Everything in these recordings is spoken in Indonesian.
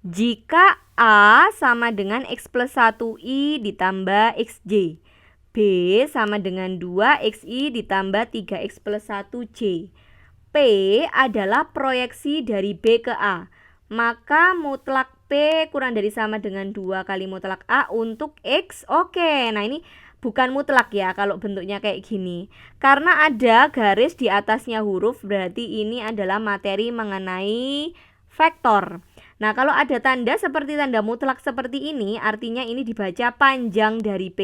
Jika A sama dengan X plus 1I ditambah XJ, B sama dengan 2XI ditambah 3X plus 1J. P adalah proyeksi dari B ke A. Maka mutlak P kurang dari sama dengan 2 kali mutlak A untuk X. Oke, nah ini bukan mutlak ya kalau bentuknya kayak gini. Karena ada garis di atasnya huruf, berarti ini adalah materi mengenai vektor. Nah, kalau ada tanda seperti tanda mutlak seperti ini, artinya ini dibaca panjang dari P,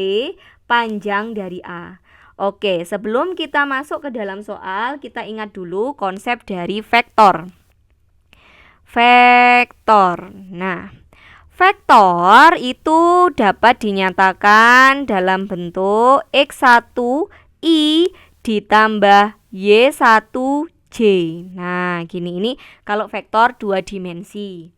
panjang dari A. Oke, sebelum kita masuk ke dalam soal, kita ingat dulu konsep dari vektor. Vektor. Nah, vektor itu dapat dinyatakan dalam bentuk X1I ditambah Y1J. Nah, gini, ini kalau vektor 2 dimensi.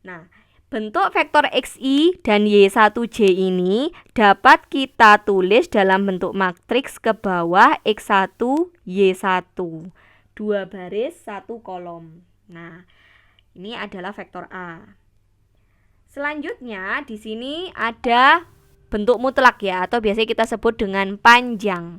Nah, bentuk vektor XI dan Y1J ini dapat kita tulis dalam bentuk matriks ke bawah X1, Y1. 2 baris, 1 kolom. Nah, ini adalah vektor A. Selanjutnya di sini ada bentuk mutlak ya, atau biasanya kita sebut dengan panjang.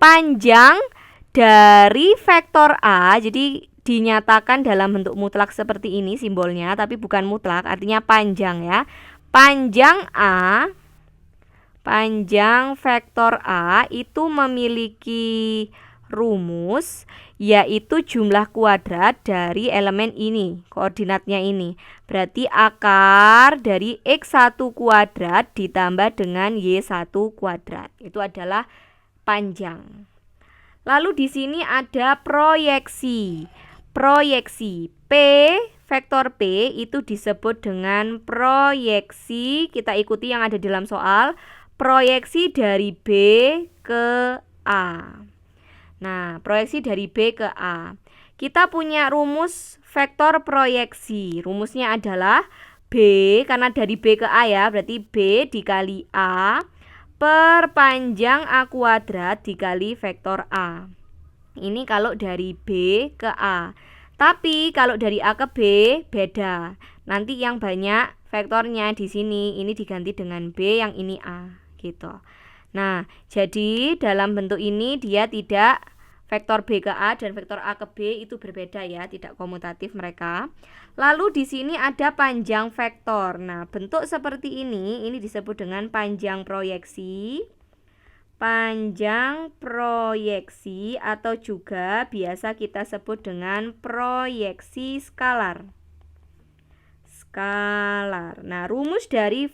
Panjang dari vektor A, jadi dinyatakan dalam bentuk mutlak seperti ini simbolnya, tapi bukan mutlak, artinya panjang ya. Panjang A, panjang vektor A itu memiliki rumus, yaitu jumlah kuadrat dari elemen ini, koordinatnya ini. Berarti akar dari X1 kuadrat ditambah dengan Y1 kuadrat. Itu adalah panjang. Lalu di sini ada proyeksi. Proyeksi P, vektor P itu disebut dengan proyeksi. Kita ikuti yang ada dalam soal. Proyeksi dari B ke A. Nah, proyeksi dari B ke A. Kita punya rumus vektor proyeksi. Rumusnya adalah B, karena dari B ke A ya, berarti B dikali A per panjang A kuadrat dikali vektor A. Ini kalau dari B ke A. Tapi kalau dari A ke B beda. Nanti yang banyak vektornya di sini, ini diganti dengan B, yang ini A, gitu. Nah, jadi dalam bentuk ini dia tidak vektor B ke A dan vektor A ke B itu berbeda ya, tidak komutatif mereka. Lalu di sini ada panjang vektor. Nah, bentuk seperti ini disebut dengan panjang proyeksi. Panjang proyeksi atau juga biasa kita sebut dengan proyeksi skalar. Skalar. Nah, rumus dari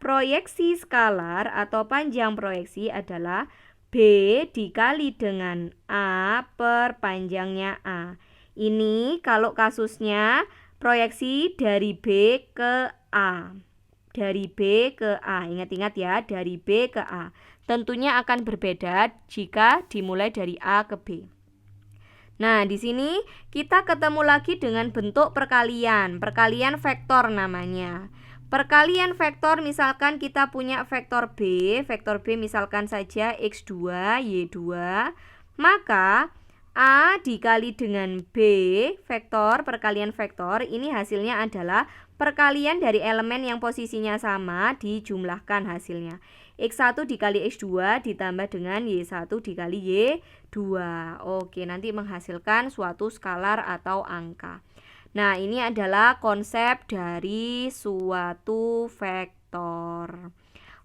proyeksi skalar atau panjang proyeksi adalah B dikali dengan A per panjangnya A. Ini kalau kasusnya proyeksi dari B ke A. Dari B ke A. Ingat-ingat ya, dari B ke A. Tentunya akan berbeda jika dimulai dari A ke B. Nah, di sini kita ketemu lagi dengan bentuk perkalian. Perkalian vektor namanya. Perkalian vektor, misalkan kita punya vektor B misalkan saja X2, Y2, maka A dikali dengan B, vektor, perkalian vektor, ini hasilnya adalah perkalian dari elemen yang posisinya sama dijumlahkan hasilnya. X1 dikali X2 ditambah dengan Y1 dikali Y2. Oke, nanti menghasilkan suatu skalar atau angka. Nah, ini adalah konsep dari suatu vektor.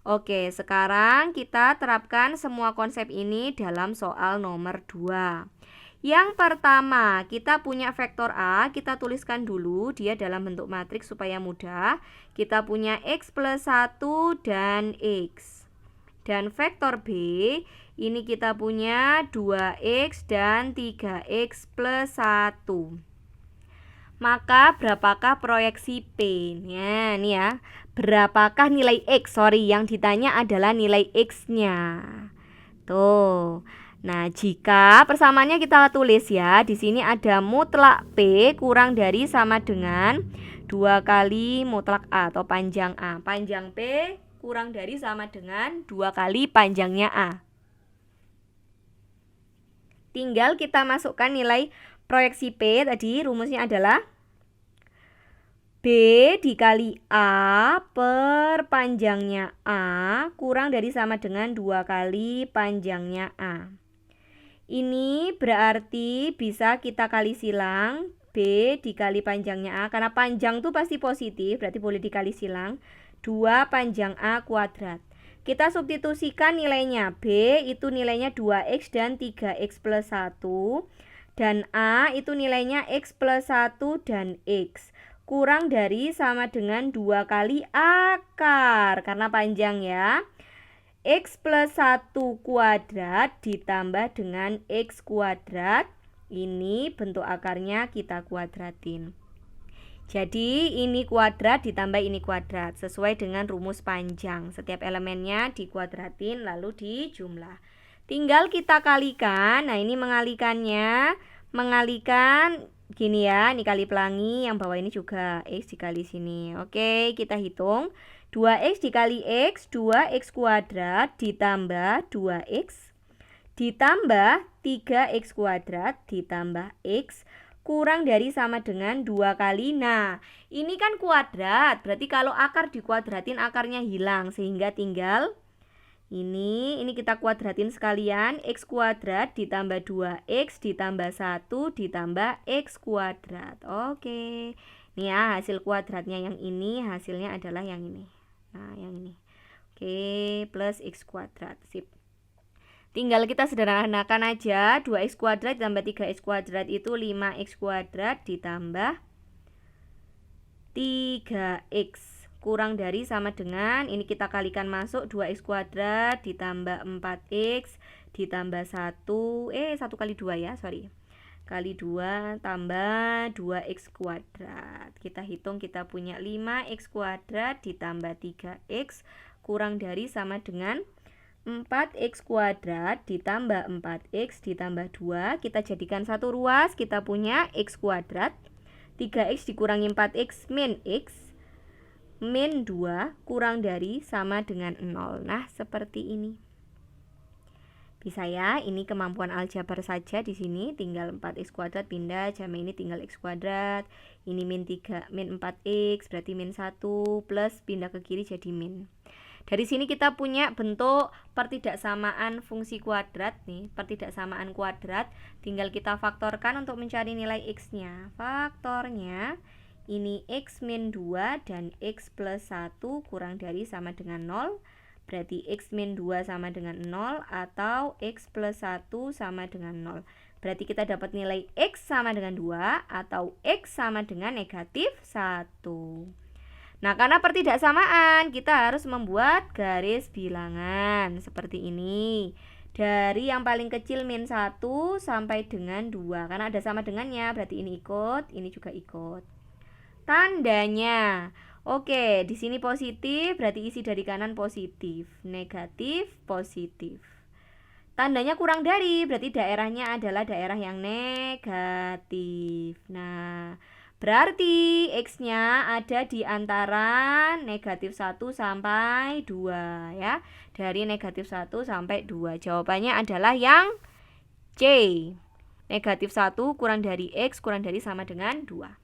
Oke, sekarang kita terapkan semua konsep ini dalam soal nomor 2. Yang pertama, kita punya vektor A, kita tuliskan dulu dia dalam bentuk matriks supaya mudah. Kita punya X plus 1 dan X. Dan vektor B, ini kita punya 2X dan 3X plus 1. Maka berapakah proyeksi P? Nah, ini ya. Berapakah nilai X? Yang ditanya adalah nilai X-nya. Tuh. Nah, jika persamaannya kita tulis ya. Di sini ada mutlak P kurang dari sama dengan 2 kali mutlak A atau panjang A. Panjang P kurang dari sama dengan 2 kali panjangnya A. Tinggal kita masukkan nilai proyeksi P tadi, rumusnya adalah B dikali A per panjangnya A kurang dari sama dengan 2 kali panjangnya A. Ini berarti bisa kita kali silang. B dikali panjangnya A, karena panjang itu pasti positif, berarti boleh dikali silang. 2 panjang A kuadrat. Kita substitusikan nilainya. B itu nilainya 2x dan 3x plus 1. Dan A itu nilainya x plus 1 dan x. Kurang dari sama dengan 2 kali akar, karena panjang ya. X plus 1 kuadrat ditambah dengan X kuadrat. Ini bentuk akarnya kita kuadratin. Jadi ini kuadrat ditambah ini kuadrat, sesuai dengan rumus panjang. Setiap elemennya dikuadratin lalu dijumlah. Tinggal kita kalikan. Nah, ini mengalikannya. Mengalikan gini ya, ini kali pelangi, yang bawah ini juga X dikali sini. Oke, kita hitung. 2x dikali x, 2x kuadrat ditambah 2x ditambah 3x kuadrat ditambah x kurang dari sama dengan 2 kali. Nah, ini kan kuadrat, berarti kalau akar dikuadratin akarnya hilang, sehingga tinggal ini kita kuadratin sekalian. X kuadrat ditambah 2x ditambah 1 ditambah x kuadrat. Oke, ini ya hasil kuadratnya yang ini, hasilnya adalah yang ini. Nah, yang ini. Oke, plus x kuadrat. Sip. Tinggal kita sederhanakan aja. 2x kuadrat ditambah 3x kuadrat itu 5x kuadrat ditambah 3x. Kurang dari sama dengan, ini kita kalikan masuk, 2x kuadrat ditambah 4x ditambah 1 kali 2 ya, sorry. Kali 2 tambah 2x kuadrat. Kita hitung, kita punya 5x kuadrat ditambah 3x kurang dari sama dengan 4x kuadrat ditambah 4x ditambah 2. Kita jadikan satu ruas, kita punya x kuadrat. 3x dikurangi 4x min x min 2 kurang dari sama dengan 0. Nah, seperti ini. Bisa ya, ini kemampuan aljabar saja di sini, tinggal 4x kuadrat pindah, jama ini tinggal x kuadrat. Ini min 3, min 4x berarti min 1 plus pindah ke kiri jadi min. Dari sini kita punya bentuk pertidaksamaan fungsi kuadrat nih, pertidaksamaan kuadrat. Tinggal kita faktorkan untuk mencari nilai x-nya. Faktornya ini x min 2 dan x plus 1 kurang dari sama dengan 0. Berarti x min 2 sama dengan 0 atau x plus 1 sama dengan 0. Berarti kita dapat nilai x sama dengan 2 atau x sama dengan negatif 1. Nah, karena pertidaksamaan, kita harus membuat garis bilangan seperti ini. Dari yang paling kecil min 1 sampai dengan 2. Karena ada sama dengannya, berarti ini ikut, ini juga ikut. Tandanya, oke, di sini positif, berarti isi dari kanan positif. Negatif, positif. Tandanya kurang dari, berarti daerahnya adalah daerah yang negatif. Nah, berarti x-nya ada di antara negatif 1 sampai 2 ya. Dari negatif 1 sampai 2. Jawabannya adalah yang C. Negatif 1 kurang dari x kurang dari sama dengan 2.